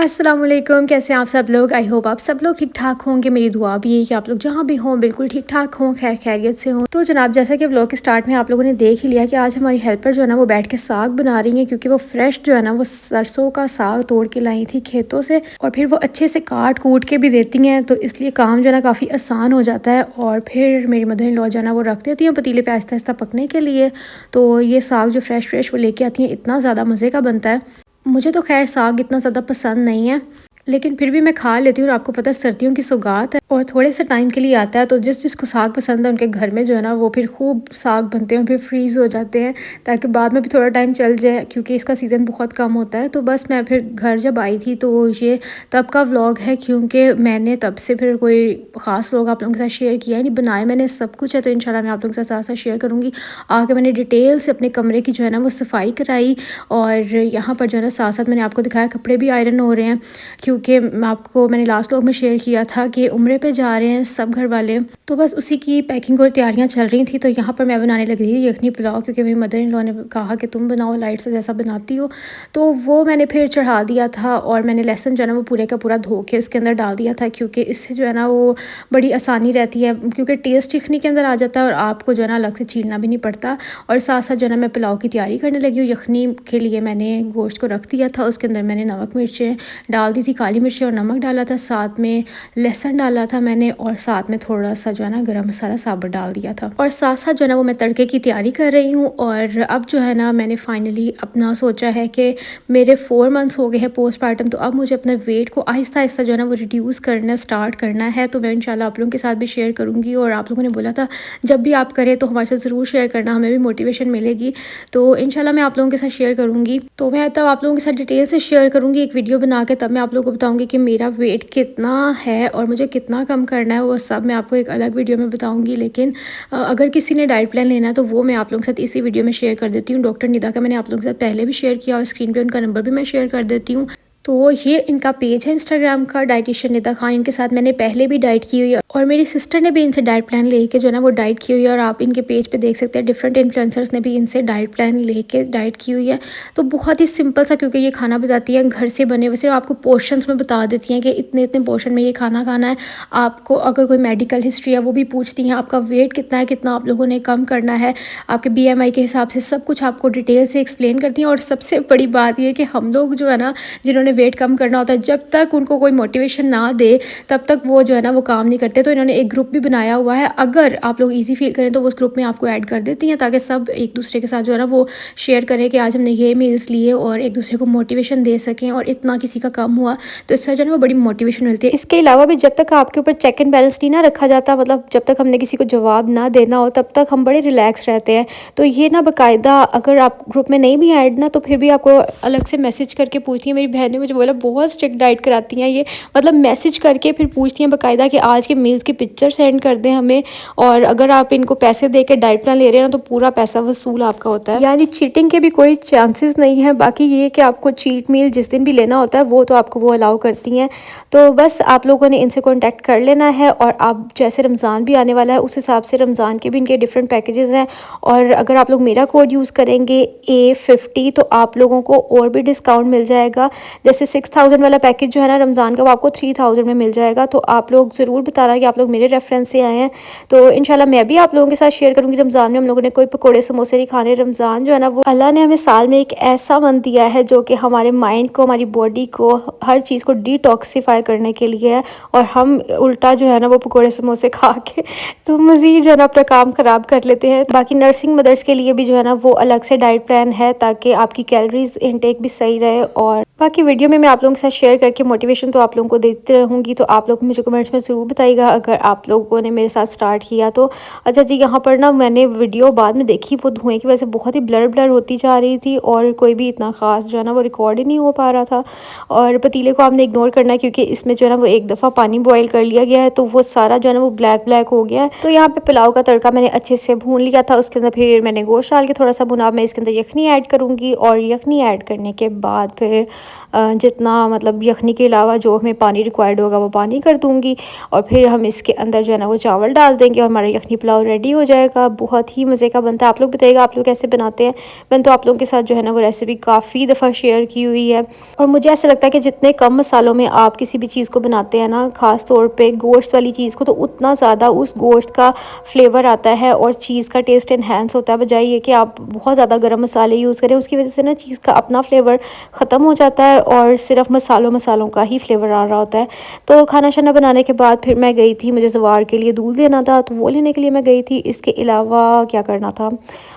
अस्सलाम वालेकुम, कैसे हैं आप सब लोग। आई होप आप सब लोग ठीक ठाक होंगे। मेरी दुआ भी है कि आप लोग जहाँ भी हों बिल्कुल ठीक ठाक हों, खैर खैरियत से हों। तो जनाब, जैसा कि व्लॉग के स्टार्ट में आप लोगों ने देख ही लिया कि आज हमारी हेल्पर जो है ना वो बैठ के साग बना रही हैं, क्योंकि वो फ्रेश जो है ना वो सरसों का साग तोड़ के लाई थी खेतों से, और फिर वो अच्छे से काट कूट के भी देती हैं, तो इसलिए काम जो है ना काफ़ी आसान हो जाता है। और फिर मेरी मदर इन लॉ जो है ना वो रख देती हैं पतीले पे आहिस्ता आहिस्ता पकने के लिए। तो ये साग जो फ्रेश फ्रेश वो लेके आती हैं इतना ज़्यादा मज़े का बनता है। मुझे तो खैर साग इतना ज़्यादा पसंद नहीं है, लेकिन फिर भी मैं खा लेती हूँ। और आपको पता है सर्दियों की सौगात है और थोड़े से टाइम के लिए आता है, तो जिसको साग पसंद है उनके घर में जो है ना वो फिर खूब साग बनते हैं, फिर फ्रीज़ हो जाते हैं ताकि बाद में भी थोड़ा टाइम चल जाए, क्योंकि इसका सीज़न बहुत कम होता है। तो बस मैं फिर घर जब आई थी तो ये तब का व्लॉग है, क्योंकि मैंने तब से फिर कोई ख़ास व्लॉग आप लोगों के साथ शेयर किया ही नहीं। बनाए मैंने सब कुछ है, तो इंशाल्लाह मैं आप लोगों के साथ साथ शेयर करूँगी। आके मैंने डिटेल से अपने कमरे की जो है ना वो सफाई कराई, और यहाँ पर जो है ना साथ साथ मैंने आपको दिखाया कपड़े भी आयरन हो रहे हैं, क्योंकि आपको मैंने लास्ट व्लॉग में शेयर किया था कि उम्रे पे जा रहे हैं सब घर वाले। तो बस उसी की पैकिंग और तैयारियां चल रही थी। तो यहाँ पर मैं बनाने लगी थी यखनी पुलाव, क्योंकि मेरी मदर इन लॉ ने कहा कि तुम बनाओ लाइट से जैसा बनाती हो। तो वो मैंने फिर चढ़ा दिया था, और मैंने लहसुन जो है ना वो पूरे का पूरा धो के उसके अंदर डाल दिया था, क्योंकि इससे जो है ना वो बड़ी आसानी रहती है, क्योंकि टेस्ट यखनी के अंदर आ जाता है और आपको जो है ना अलग से छीलना भी नहीं पड़ता। और साथ साथ जो है ना मैं पुलाव की तैयारी करने लगी हूँ। यखनी के लिए मैंने गोश्त को रख दिया था, उसके अंदर मैंने नमक मिर्चें डाल दी थी, काली मिर्च और नमक डाला था, साथ में लहसुन डाला था मैंने, और साथ में थोड़ा सा जो है ना गरम मसाला साबुत डाल दिया था। और साथ साथ जो है ना वो मैं तड़के की तैयारी कर रही हूँ। और अब जो है ना मैंने फाइनली अपना सोचा है कि मेरे 4 मंथ्स हो गए हैं पोस्टमार्टम, तो अब मुझे अपने वेट को आहिस्ता आहिस्ता जो है ना वो रिड्यूस करना स्टार्ट करना है। तो मैं इंशाल्लाह आप लोगों के साथ भी शेयर करूँगी, और आप लोगों ने बोला था जब भी आप करें तो हमारे साथ ज़रूर शेयर करना, हमें भी मोटिवेशन मिलेगी। तो इंशाल्लाह मैं आप लोगों के साथ शेयर करूँगी। तो मैं तब आप लोगों के साथ डिटेल से शेयर करूँगी एक वीडियो बना के, तब मैं आप लोगों को बताऊँगी कि मेरा वेट कितना है और मुझे कितना कम करना है। वो सब मैं आपको एक अलग वीडियो में बताऊंगी। लेकिन अगर किसी ने डाइट प्लान लेना है तो वो मैं आप लोगों के साथ इसी वीडियो में शेयर कर देती हूँ। डॉक्टर निदा का मैंने आप लोगों के साथ पहले भी शेयर किया, और स्क्रीन पे उनका नंबर भी मैं शेयर कर देती हूँ। तो ये इनका पेज है इंस्टाग्राम का, डाइटिशियन निदा खान। इनके साथ मैंने पहले भी डाइट की हुई है, और मेरी सिस्टर ने भी इनसे डाइट प्लान लेके जो है ना वो डाइट की हुई है। और आप इनके पेज पे देख सकते हैं डिफरेंट इन्फ्लुएंसर्स ने भी इनसे डाइट प्लान लेके डाइट की हुई है। तो बहुत ही सिंपल सा, क्योंकि ये खाना बताती है घर से बने हुए, सिर्फ आपको पोर्शंस में बता देती हैं कि इतने इतने पोर्शन में ये खाना खाना है। आपको अगर कोई मेडिकल हिस्ट्री है वो भी पूछती हैं, आपका वेट कितना है, कितना आप लोगों ने कम करना है, आपके BMI के हिसाब से सब कुछ आपको डिटेल से एक्सप्लेन करती हैं। और सबसे बड़ी बात यह कि हम लोग जो है ना जिन्होंने वेट कम करना होता है, जब तक उनको कोई मोटिवेशन ना दे तब तक वो जो है ना वो काम नहीं करते। तो इन्होंने एक ग्रुप भी बनाया हुआ है, अगर आप लोग ईजी फील करें तो उस ग्रुप में आपको ऐड कर देती हैं, ताकि सब एक दूसरे के साथ जो है ना वो शेयर करें कि आज हमने ये मील्स लिए, और एक दूसरे को मोटिवेशन दे सकें। और इतना किसी का कम हुआ तो इससे जो है ना वो बड़ी मोटिवेशन मिलती है। इसके अलावा भी जब तक आपके ऊपर चेक एंड बैलेंस नहीं ना रखा जाता, मतलब जब तक हमने किसी को जवाब ना देना हो, तब तक हम बड़े रिलैक्स रहते हैं। तो ये ना बाकायदा अगर आप ग्रुप में नहीं भी ऐड ना, तो फिर भी आपको अलग से मैसेज करके पूछती हैं। मेरी बहन ने मुझे बोला बहुत स्ट्रिक्ट डाइट कराती हैं ये, मतलब मैसेज करके फिर पूछती हैं बाकायदा कि आज के मील्स की पिक्चर सेंड कर दें हमें। और अगर आप इनको पैसे दे के डाइट प्लान ले रहे हैं ना, तो पूरा पैसा वसूल आपका होता है, यानी चीटिंग के भी कोई चांसेस नहीं है। बाकी ये कि आपको चीट मील जिस दिन भी लेना होता है वो तो आपको वो अलाउ करती हैं। तो बस आप लोगों ने इनसे कॉन्टैक्ट कर लेना है। और आप जैसे रमज़ान भी आने वाला है उस हिसाब से रमज़ान के भी इनके डिफरेंट पैकेजेस हैं। और अगर आप लोग मेरा कोड यूज़ करेंगे A50 तो आप लोगों को और भी डिस्काउंट मिल जाएगा। जैसे 6000 वाला पैकेज जो है ना रमज़ान का, वो आपको 3000 में मिल जाएगा। तो आप लोग ज़रूर बताना कि आप लोग मेरे रेफरेंस से आए हैं। तो इंशाल्लाह मैं भी आप लोगों के साथ शेयर करूँगी। रमज़ान में हम लोगों ने कोई पकोड़े समोसे नहीं खाने। रमज़ान जो है ना वो अल्लाह ने हमें साल में एक ऐसा मंथ दिया है जो कि हमारे माइंड को, हमारी बॉडी को, हर चीज़ को डिटॉक्सीफाई करने के लिए है। और हम उल्टा जो है ना वो पकोड़े समोसे खा के तो मज़ीद जो है ना अपना काम ख़राब कर लेते हैं। बाकी नर्सिंग मदर्स के लिए भी जो है ना वो अलग से डाइट प्लान है, ताकि आपकी कैलोरीज इनटेक भी सही रहे। और बाकी वीडियो में मैं आप लोगों के साथ शेयर करके मोटिवेशन तो आप लोगों को देती रहूँगी। तो आप लोग मुझे कमेंट्स में ज़रूर बताइएगा अगर आप लोगों ने मेरे साथ स्टार्ट किया तो। अच्छा जी, यहाँ पर ना मैंने वीडियो बाद में देखी, वो धुएँ की वजह से बहुत ही ब्लर ब्लर होती जा रही थी, और कोई भी इतना ख़ास जो है ना वो रिकॉर्ड ही नहीं हो पा रहा था। और पतीले को आपने इग्नोर करना है, क्योंकि इसमें जो है ना वो एक दफ़ा पानी बॉयल कर लिया गया है, तो वो सारा जो है ना वो ब्लैक ब्लैक हो गया है। तो यहाँ पे पुलाव का तड़का मैंने अच्छे से भून लिया था, उसके अंदर फिर मैंने गोश्त डाल के थोड़ा सा भुना। मैं इसके अंदर यखनी ऐड करूँगी, और यखनी ऐड करने के बाद फिर जितना मतलब यखनी के अलावा जो हमें पानी रिक्वायर्ड होगा वो पानी कर दूँगी। और फिर हम इसके अंदर जो है ना वो चावल डाल देंगे और हमारा यखनी पुलाव रेडी हो जाएगा। बहुत ही मज़े का बनता है। आप लोग बताइएगा आप लोग कैसे बनाते हैं। मैंने तो आप लोगों के साथ जो है ना वो रेसिपी काफ़ी दफ़ा शेयर की हुई है। और मुझे ऐसा लगता है कि जितने कम मसालों में आप किसी भी चीज़ को बनाते हैं ना, ख़ास तौर पे गोश्त वाली चीज़ को, तो उतना ज़्यादा उस गोश्त का फ्लेवर आता है और चीज़ का टेस्ट इन्हेंस होता है, बजाय ये कि आप बहुत ज़्यादा गर्म मसाले यूज़ करें। उसकी वजह से ना चीज़ का अपना फ्लेवर ख़त्म हो जाता है और सिर्फ मसालों का ही फ्लेवर आ रहा होता है। तो खाना शाना बनाने के बाद फिर मैं गई थी, मुझे सवार के लिए दूध लेना था तो वो लेने के लिए मैं गई थी। इसके अलावा क्या करना था,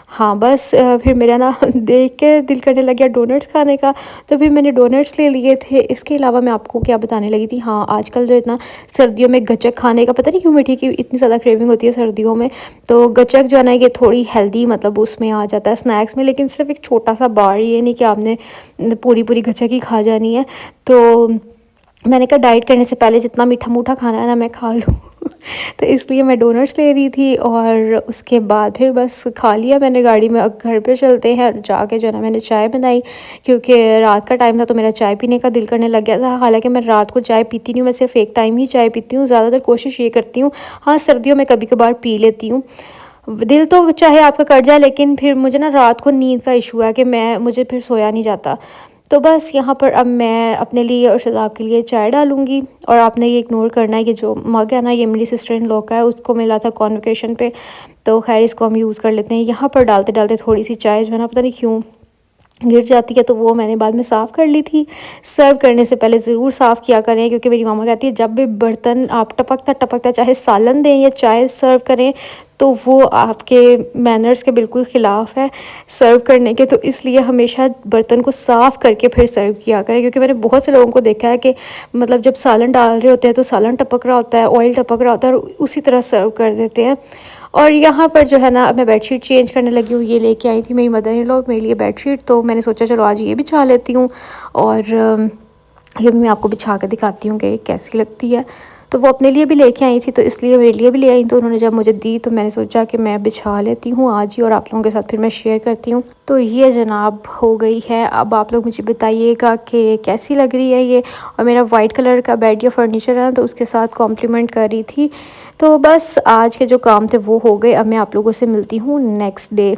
हाँ बस फिर मेरा ना देख के दिल करने लग गया डोनट्स खाने का, तो फिर मैंने डोनट्स ले लिए थे। इसके अलावा मैं आपको क्या बताने लगी थी, हाँ आजकल जो इतना सर्दियों में गचक खाने का पता नहीं क्यों मीठी की इतनी ज़्यादा क्रेविंग होती है सर्दियों में। तो गचक जो है ना ये थोड़ी हेल्दी मतलब उसमें आ जाता है स्नैक्स में, लेकिन सिर्फ एक छोटा सा बार, ये नहीं कि आपने पूरी पूरी गचक ही खा जानी है। तो मैंने कहा डाइट करने से पहले जितना मीठा मूठा खाना है ना मैं खा लूँ तो इसलिए मैं डोनट्स ले रही थी और उसके बाद फिर बस खा लिया मैंने गाड़ी में। अब घर पे चलते हैं और जाके जो है ना मैंने चाय बनाई, क्योंकि रात का टाइम था तो मेरा चाय पीने का दिल करने लग गया था। हालांकि मैं रात को चाय पीती नहीं हूँ, मैं सिर्फ एक टाइम ही चाय पीती हूँ, ज़्यादातर कोशिश ये करती हूँ। हाँ सर्दियों में कभी कभार पी लेती हूँ, दिल तो चाहे आपका कर जाए, लेकिन फिर मुझे ना रात को नींद का इशू है कि मुझे फिर सोया नहीं जाता। तो बस यहाँ पर अब मैं अपने लिए और शदाब के लिए चाय डालूँगी। और आपने ये इग्नोर करना है कि जो मग है ना ये मेरी सिस्टर इन लॉ का है, उसको मिला था कॉन्वोकेशन पे, तो खैर इसको हम यूज़ कर लेते हैं। यहाँ पर डालते डालते थोड़ी सी चाय जो है ना पता नहीं क्यों गिर जाती है, तो वो मैंने बाद में साफ़ कर ली थी। सर्व करने से पहले ज़रूर साफ़ किया करें, क्योंकि मेरी मामा कहती है जब भी बर्तन आप टपकता टपकता चाहे सालन दें या चाय सर्व करें तो वो आपके मैनर्स के बिल्कुल ख़िलाफ़ है सर्व करने के। तो इसलिए हमेशा बर्तन को साफ़ करके फिर सर्व किया करें, क्योंकि मैंने बहुत से लोगों को देखा है कि मतलब जब सालन डाल रहे होते हैं तो सालन टपक रहा होता है, ऑयल टपक रहा होता है और उसी तरह सर्व कर देते हैं। और यहाँ पर जो है ना अब मैं बेडशीट चेंज करने लगी हूँ। ये लेके आई थी मेरी मदर इन लॉ मेरे लिए बेडशीट, तो मैंने सोचा चलो आज ये बिछा लेती हूँ और ये मैं आपको बिछा कर दिखाती हूँ कि कैसी लगती है। तो वो अपने लिए भी लेके आई थी तो इसलिए मेरे लिए भी ले आई, तो उन्होंने जब मुझे दी तो मैंने सोचा कि मैं बिछा लेती हूँ आज ही और आप लोगों के साथ फिर मैं शेयर करती हूँ। तो ये जनाब हो गई है। अब आप लोग मुझे बताइएगा कि कैसी लग रही है ये। और मेरा वाइट कलर का बेड या फर्नीचर है तो उसके साथ कॉम्प्लीमेंट कर रही थी। तो बस आज के जो काम थे वो हो गए। अब मैं आप लोगों से मिलती हूँ नेक्स्ट डे।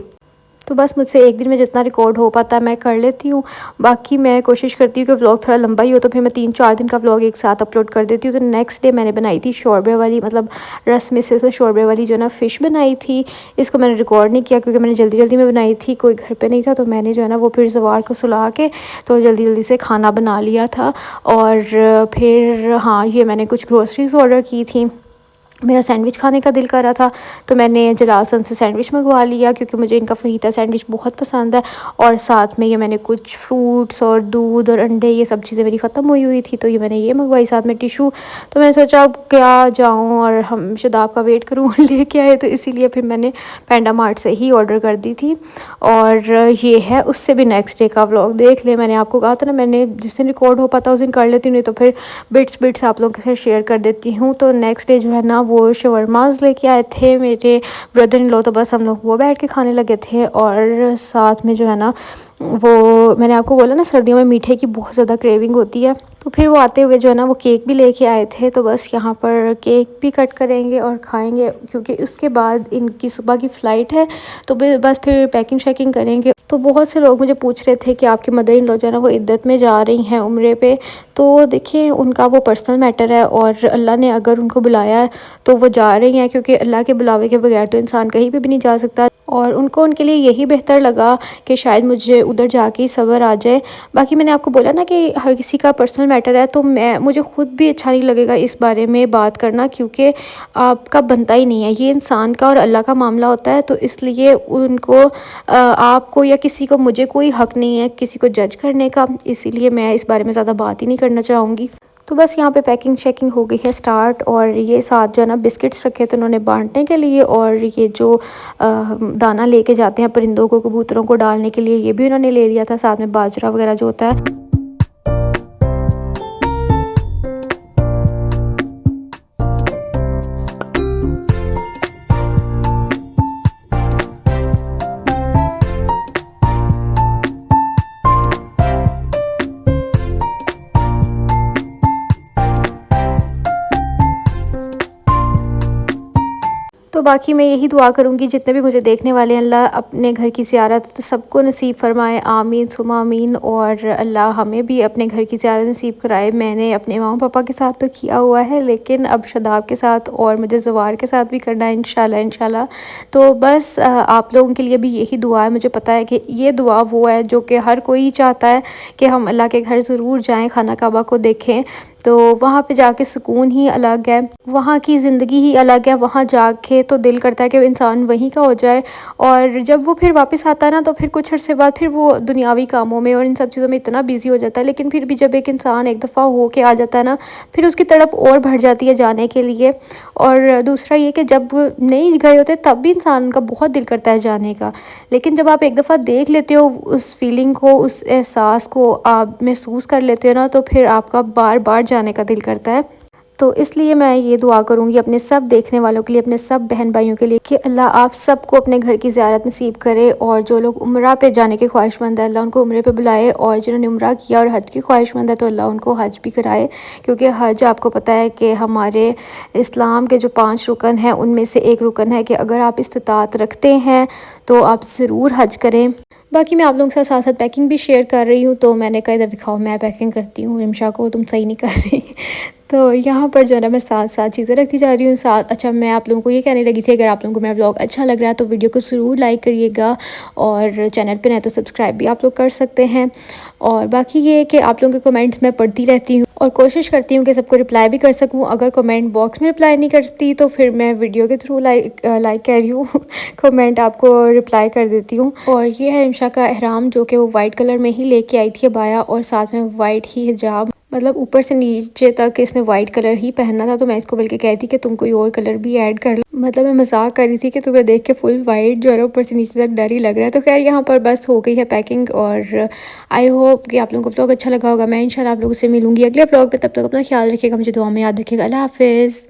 तो बस मुझसे एक दिन में जितना रिकॉर्ड हो पाता है मैं कर लेती हूँ, बाकी मैं कोशिश करती हूँ कि व्लॉग थोड़ा लंबा ही हो, तो फिर मैं 3-4 दिन का व्लॉग एक साथ अपलोड कर देती हूँ। तो नेक्स्ट डे मैंने बनाई थी शोरबे वाली, मतलब रस में से शोरबे वाली जो ना फ़िश बनाई थी। इसको मैंने रिकॉर्ड नहीं किया क्योंकि मैंने जल्दी जल्दी में बनाई थी, कोई घर पर नहीं था, तो मैंने जो है ना वो फिर सवार को सुला के तो जल्दी जल्दी से खाना बना लिया था। और फिर हाँ ये मैंने कुछ ग्रोसरीज ऑर्डर की थी, मेरा सैंडविच खाने का दिल कर रहा था तो मैंने जलाल सन से सैंडविच मंगवा लिया क्योंकि मुझे इनका फहीता सैंडविच बहुत पसंद है। और साथ में ये मैंने कुछ फ्रूट्स और दूध और अंडे ये सब चीज़ें मेरी ख़त्म हुई थी तो ये मैंने ये मंगवाई, साथ में टिशू। तो मैंने सोचा अब क्या जाऊँ और हम शदाब का वेट करूँ लेके आए, तो इसीलिए फिर मैंने पैंडा मार्ट से ही ऑर्डर कर दी थी। और ये है उससे भी नेक्स्ट डे का व्लॉग देख ले। मैंने आपको कहा था ना मैंने जिस दिन रिकॉर्ड हो पाता उस दिन कर लेती हूँ, नहीं तो फिर बिट्स आप लोगों के साथ शेयर कर देती हूँ। तो नेक्स्ट डे जो है ना वो शवरमाज लेके आए थे मेरे ब्रदर इन लॉ, तो बस हम लोग वो बैठ के खाने लगे थे। और साथ में जो है ना वो मैंने आपको बोला ना सर्दियों में मीठे की बहुत ज़्यादा क्रेविंग होती है, तो फिर वो आते हुए जो है ना वो केक भी लेके आए थे। तो बस यहाँ पर केक भी कट करेंगे और खाएंगे क्योंकि उसके बाद इनकी सुबह की फ़्लाइट है, तो बस फिर पैकिंग शैकिंग करेंगे। तो बहुत से लोग मुझे पूछ रहे थे कि आपकी मदर इन लॉ जो है ना वो इद्दत में जा रही हैं उम्रे पे, तो देखिए उनका वो पर्सनल मैटर है और अल्लाह ने अगर उनको बुलाया है तो वो जा रही हैं, क्योंकि अल्लाह के बुलावे के बगैर तो इंसान कहीं पे भी नहीं जा सकता। और उनको उनके लिए यही बेहतर लगा कि शायद मुझे उधर जाके सब्र आ जाए। बाकी मैंने आपको बोला ना कि हर किसी का पर्सनल मैटर है, तो मुझे ख़ुद भी अच्छा नहीं लगेगा इस बारे में बात करना, क्योंकि आपका बनता ही नहीं है, ये इंसान का और अल्लाह का मामला होता है। तो इसलिए उनको आपको या किसी को, मुझे कोई हक़ नहीं है किसी को जज करने का, इसीलिए मैं इस बारे में ज़्यादा बात ही नहीं करना चाहूँगी। तो बस यहाँ पे पैकिंग शैकिंग हो गई है स्टार्ट। और ये साथ जो है ना बिस्किट्स रखे थे उन्होंने बांटने के लिए, और ये जो दाना लेके जाते हैं परिंदों को, कबूतरों को डालने के लिए, ये भी उन्होंने ले लिया था, साथ में बाजरा वगैरह जो होता है। तो बाकी मैं यही दुआ करूँगी जितने भी मुझे देखने वाले हैं, अल्लाह अपने घर की ज़ियारत सबको नसीब फ़रमाए, आमीन सुमा आमीन। और अल्लाह हमें भी अपने घर की ज़ियारत नसीब कराए। मैंने अपने मम्मा पापा के साथ तो किया हुआ है, लेकिन अब शादाब के साथ और मुझे ज़वार के साथ भी करना है इंशाल्लाह इंशाल्लाह। तो बस आप लोगों के लिए भी यही दुआ है। मुझे पता है कि ये दुआ वो है जो कि हर कोई चाहता है कि हम अल्लाह के घर ज़रूर जाएँ, खाना काबा को देखें। तो वहाँ पे जाके सुकून ही अलग है, वहाँ की ज़िंदगी ही अलग है। वहाँ जाके तो दिल करता है कि इंसान वहीं का हो जाए। और जब वो फिर वापस आता है ना, तो फिर कुछ अर्से बाद फिर वो दुनियावी कामों में और इन सब चीज़ों में इतना बिज़ी हो जाता है। लेकिन फिर भी जब एक इंसान एक दफ़ा हो के आ जाता है ना, फिर उसकी तड़प और बढ़ जाती है जाने के लिए। और दूसरा ये कि जब नहीं गए होते तब भी इंसान का बहुत दिल करता है जाने का। लेकिन जब आप एक दफ़ा देख लेते हो उस फीलिंग को, उस एहसास को आप महसूस कर लेते हो ना, तो फिर आपका बार बार जाने का दिल करता है। तो इसलिए मैं ये दुआ करूँगी अपने सब देखने वालों के लिए, अपने सब बहन भाइयों के लिए कि अल्लाह आप सबको अपने घर की ज़ियारत नसीब करे। और जो लोग उम्रा पे जाने के ख्वाहिशमंद है, अल्लाह उनको उम्रे पे बुलाए। और जिन्होंने उम्रा किया और हज की ख्वाहिशमंद है, तो अल्लाह उनको हज भी कराए। क्योंकि हज आपको पता है कि हमारे इस्लाम के जो 5 रुकन हैं उनमें से एक रुकन है कि अगर आप इस्तिताअत रखते हैं तो आप ज़रूर हज करें। बाकी मैं आप लोगों के साथ साथ साथ पैकिंग भी शेयर कर रही हूँ। तो मैंने कहा इधर दिखाओ, मैं पैकिंग करती हूँ, रिमशा को तुम सही नहीं कर रही। तो यहाँ पर जो है ना मैं साथ साथ चीज़ें रखती जा रही हूँ साथ। अच्छा, मैं आप लोगों को ये कहने लगी थी, अगर आप लोगों को मेरा ब्लॉग अच्छा लग रहा है तो वीडियो को ज़रूर लाइक करिएगा। और चैनल पे नए तो सब्सक्राइब भी आप लोग कर सकते हैं। और बाकी ये है कि आप लोगों के कमेंट्स मैं पढ़ती रहती हूँ और कोशिश करती हूँ कि सबको रिप्लाई भी कर सकूँ। अगर कमेंट बॉक्स में रिप्लाई नहीं करती तो फिर मैं वीडियो के थ्रू लाइक कह रही हूँ कमेंट आपको रिप्लाई कर देती हूँ। और ये है रिमशा का एहराम, जो कि वो वाइट कलर में ही लेके आई थी अबाया, और साथ में वाइट ही हिजाब, मतलब ऊपर से नीचे तक इसने वाइट कलर ही पहनना था। तो मैं इसको बल्कि कहती कि तुम कोई और कलर भी ऐड कर लो। मतलब मैं मजाक कर रही थी कि तुम्हें देख के फुल वाइट जो है ना ऊपर से नीचे तक डर ही लग रहा है। तो खैर यहाँ पर बस हो गई है पैकिंग। और आई होप कि आप लोगों को ब्लॉग अच्छा लगा होगा। मैं इंशाल्लाह आप लोगों से मिलूंगी अगले ब्लॉग में। तब तक अपना ख्याल रखिएगा, मुझे दुआ में याद रखिएगा। अल्लाह हाफिज़।